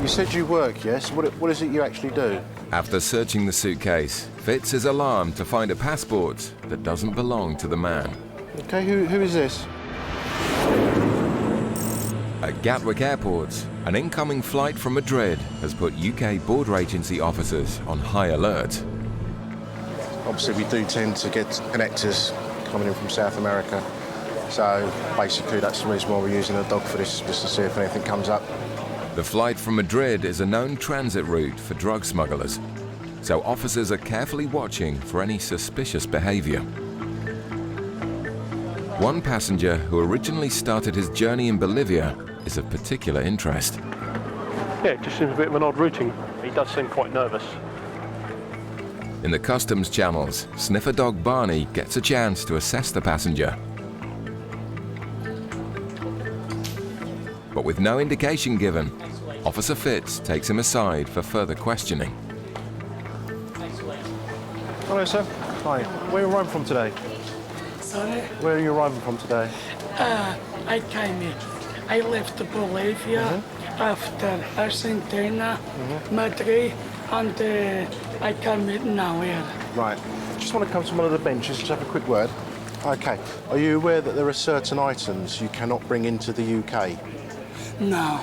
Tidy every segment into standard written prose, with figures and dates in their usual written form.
You said you work, yes? What is it you actually do? After searching the suitcase, Fitz is alarmed to find a passport that doesn't belong to the man. Okay, who is this? At Gatwick Airport, an incoming flight from Madrid has put UK border agency officers on high alert. Obviously, we do tend to get connectors coming in from South America. So basically, that's the reason why we're using a dog for this, just to see if anything comes up. The flight from Madrid is a known transit route for drug smugglers, so officers are carefully watching for any suspicious behaviour. One passenger who originally started his journey in Bolivia is of particular interest. Yeah, it just seems a bit of an odd routing. He does seem quite nervous. In the customs channels, sniffer dog Barney gets a chance to assess the passenger. But with no indication given, Officer Fitz takes him aside for further questioning. Hello, sir. Hi. Where are you arriving from today? Sorry? Where are you arriving from today? I came in. I left Bolivia after Argentina, Madrid, and I come in now here. Right. Just want to come to one of the benches, just have a quick word. Okay. Are you aware that there are certain items you cannot bring into the UK? No.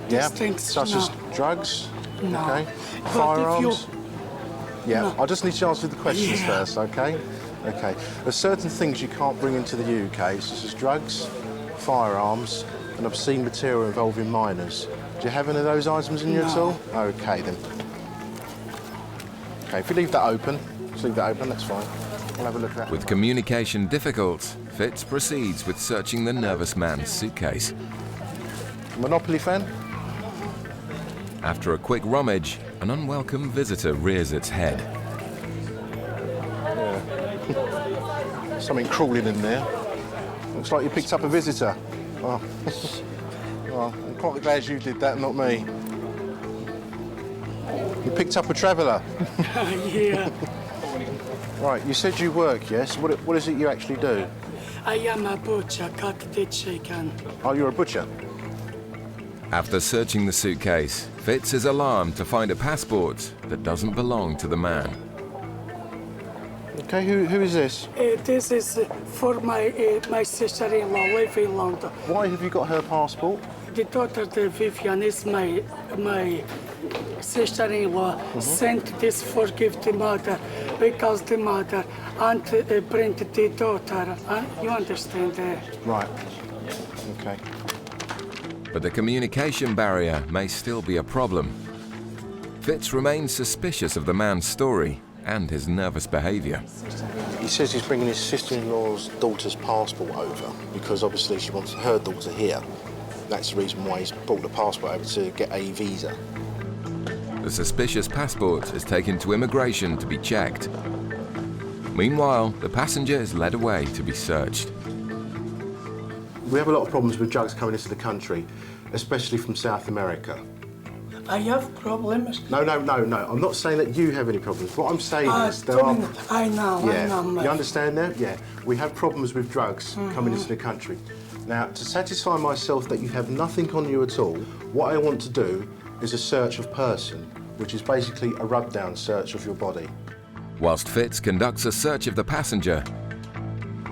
Yeah? These things, Such no. as drugs? No. Okay. But Firearms? Yeah. No. I just need to answer the questions first, okay? Okay. There's certain things you can't bring into the UK, such as drugs, firearms, and obscene material involving minors. Do you have any of those items in you at all? Okay, then. Okay, if you leave that open, that's fine. We'll have a look at that. With communication difficult, Fitz proceeds with searching the nervous man's suitcase. Monopoly fan? After a quick rummage, an unwelcome visitor rears its head. Yeah. Something crawling in there. Looks like you picked up a visitor. Oh. Well, I'm quite glad you did that, not me. You picked up a traveller. Yeah. Right, you said you work, yes? What is it you actually do? I am a butcher, cut the chicken. Oh, you're a butcher? After searching the suitcase, Fitz is alarmed to find a passport that doesn't belong to the man. Okay, who is this? This is for my sister-in-law living in London. Why have you got her passport? The daughter, the Vivian, is my sister-in-law. Sent this for give the mother because the mother and bring the daughter. You understand that? Right. Okay. But the communication barrier may still be a problem. Fitz remains suspicious of the man's story and his nervous behaviour. He says he's bringing his sister-in-law's daughter's passport over because obviously she wants her daughter here. That's the reason why he's brought the passport over, to get a visa. The suspicious passport is taken to immigration to be checked. Meanwhile, the passenger is led away to be searched. We have a lot of problems with drugs coming into the country, especially from South America. I have problems. No. I'm not saying that you have any problems. What I'm saying is there are... I know. You understand that? Yeah. We have problems with drugs coming into the country. Now, to satisfy myself that you have nothing on you at all, what I want to do is a search of person, which is basically a rub-down search of your body. Whilst Fitz conducts a search of the passenger,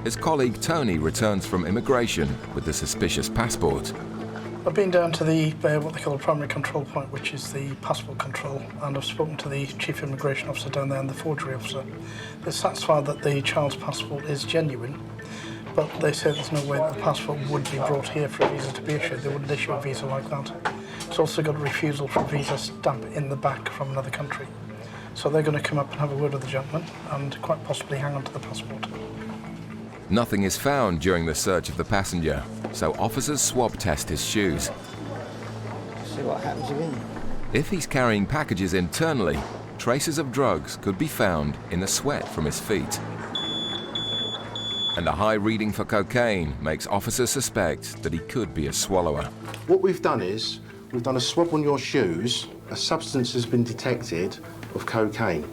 his colleague Tony returns from immigration with the suspicious passport. I've been down to the what they call the primary control point, which is the passport control, and I've spoken to the chief immigration officer down there and the forgery officer. They're satisfied that the child's passport is genuine, but they say there's no way that the passport would be brought here for a visa to be issued. They wouldn't issue a visa like that. It's also got a refusal for a visa stamp in the back from another country. So they're going to come up and have a word with the gentleman and quite possibly hang on to the passport. Nothing is found during the search of the passenger, so officers swab test his shoes. See what happens again. If he's carrying packages internally, traces of drugs could be found in the sweat from his feet. And a high reading for cocaine makes officers suspect that he could be a swallower. What we've done is, we've done a swab on your shoes. A substance has been detected of cocaine.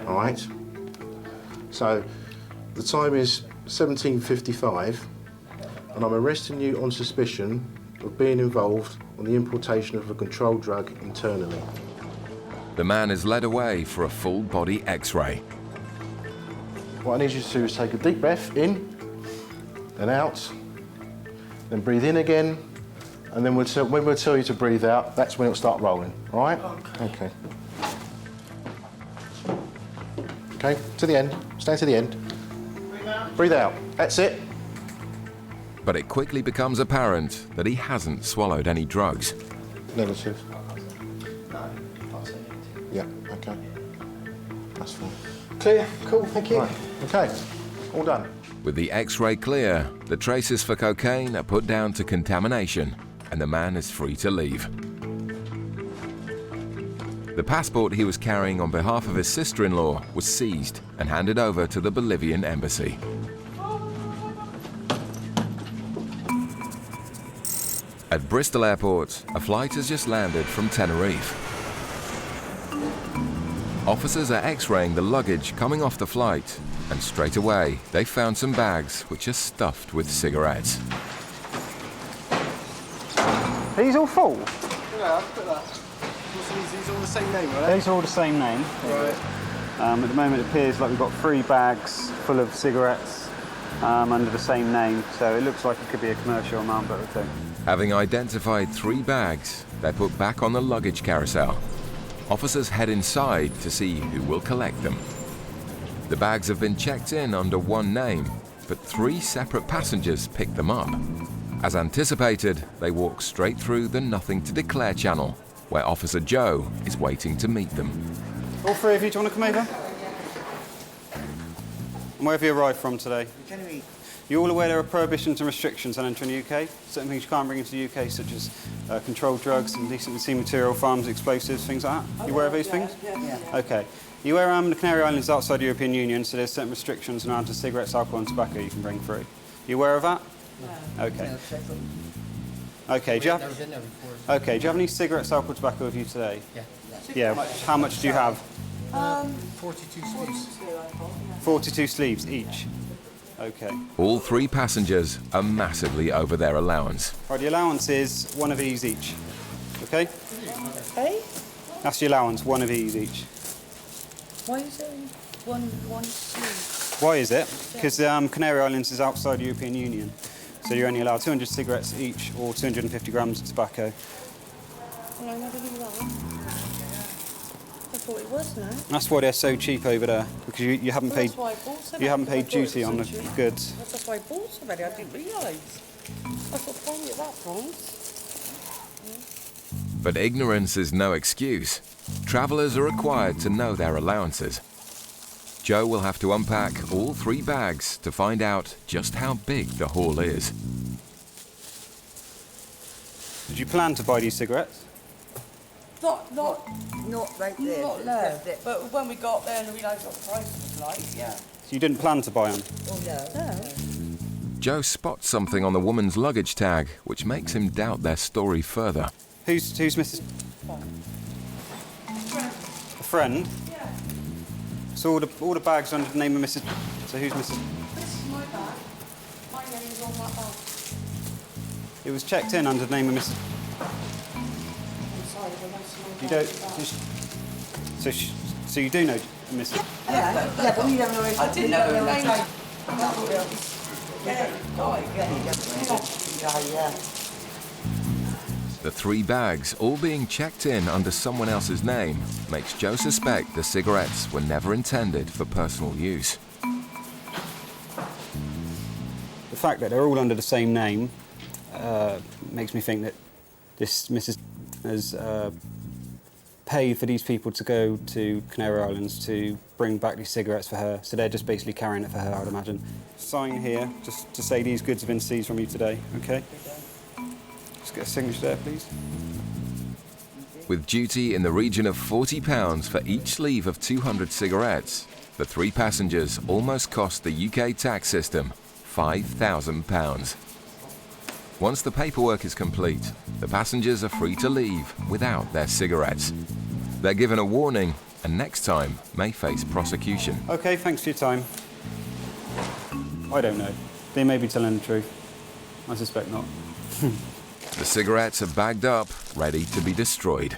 All right? So, the time is 17:55, and I'm arresting you on suspicion of being involved on the importation of a controlled drug internally. The man is led away for a full-body X-ray. What I need you to do is take a deep breath in and out, then breathe in again, and then when we'll tell you to breathe out, that's when it'll start rolling, all right? Okay. Okay, to the end. Stay to the end. Breathe out. Breathe out. That's it. But it quickly becomes apparent that he hasn't swallowed any drugs. Negative. Yeah, okay. That's fine. Clear. Cool, thank you. Right. Okay, all done. With the X-ray clear, the traces for cocaine are put down to contamination, and the man is free to leave. The passport he was carrying on behalf of his sister-in-law was seized and handed over to the Bolivian embassy. At Bristol Airport, a flight has just landed from Tenerife. Officers are X-raying the luggage coming off the flight, and straight away they found some bags which are stuffed with cigarettes. Are these all full? Yeah, I'll put that. These are all the same name, right? These are all the same name. Right. At the moment it appears like we've got 3 bags full of cigarettes under the same name, so it looks like it could be a commercial amount, but okay. Having identified 3 bags, they're put back on the luggage carousel. Officers head inside to see who will collect them. The bags have been checked in under one name, but 3 separate passengers picked them up. As anticipated, they walk straight through the Nothing to Declare channel, where Officer Joe is waiting to meet them. All 3 of you, do you want to come over? And where have you arrived from today? You're all aware there are prohibitions and restrictions on entering the UK? Certain things you can't bring into the UK, such as controlled drugs, indecent and obscene material, firearms, explosves, things like that. You aware of these things? Yeah. Okay. You aware the Canary Islands is outside the European Union, so there's certain restrictions around to cigarettes, alcohol and tobacco you can bring through. You aware of that? No. Okay. Okay, do you have any cigarettes, alcohol, tobacco with you today? Yeah. Yeah, how much do you have? 42 sleeves. 42 sleeves each. Okay. All 3 passengers are massively over their allowance. Right, the allowance is 1 of these each. Okay? Hey? That's the allowance, 1 of these each. Why is it one sleeve? Why is it? Because Canary Islands is outside the European Union. So you're only allowed 200 cigarettes each or 250 grams of tobacco. Well, I never knew that. I thought it was, no? That's why they're so cheap over there, because you haven't paid. That's why I bought so you haven't many, paid duty on the goods. That's why I bought so many. I didn't realise. I thought probably at that price. But ignorance is no excuse. Travellers are required to know their allowances. Joe will have to unpack all 3 bags to find out just how big the haul is. Did you plan to buy these cigarettes? Not right there. Not there. But when we got there and we realised what the price was like, yeah. So you didn't plan to buy them? Oh, no. Joe spots something on the woman's luggage tag which makes him doubt their story further. Who's Mrs. A friend? Yeah. So all the bags are under the name of Mrs. So who's Mrs. This is my bag. My name is on that bag. It was checked in under the name of Mrs. I'm sorry, but most of my You bags don't. So you do know Mrs. Yeah, but we don't know. I didn't know her name. Yeah. The 3 bags, all being checked in under someone else's name, makes Joe suspect the cigarettes were never intended for personal use. The fact that they're all under the same name makes me think that this Mrs. has paid for these people to go to Canary Islands to bring back these cigarettes for her, so they're just basically carrying it for her, I would imagine. Sign here, just to say these goods have been seized from you today, okay? Just get a signature there, please. With duty in the region of £40 for each sleeve of 200 cigarettes, the 3 passengers almost cost the UK tax system £5,000. Once the paperwork is complete, the passengers are free to leave without their cigarettes. They're given a warning and next time may face prosecution. Okay, thanks for your time. I don't know. They may be telling the truth. I suspect not. The cigarettes are bagged up, ready to be destroyed.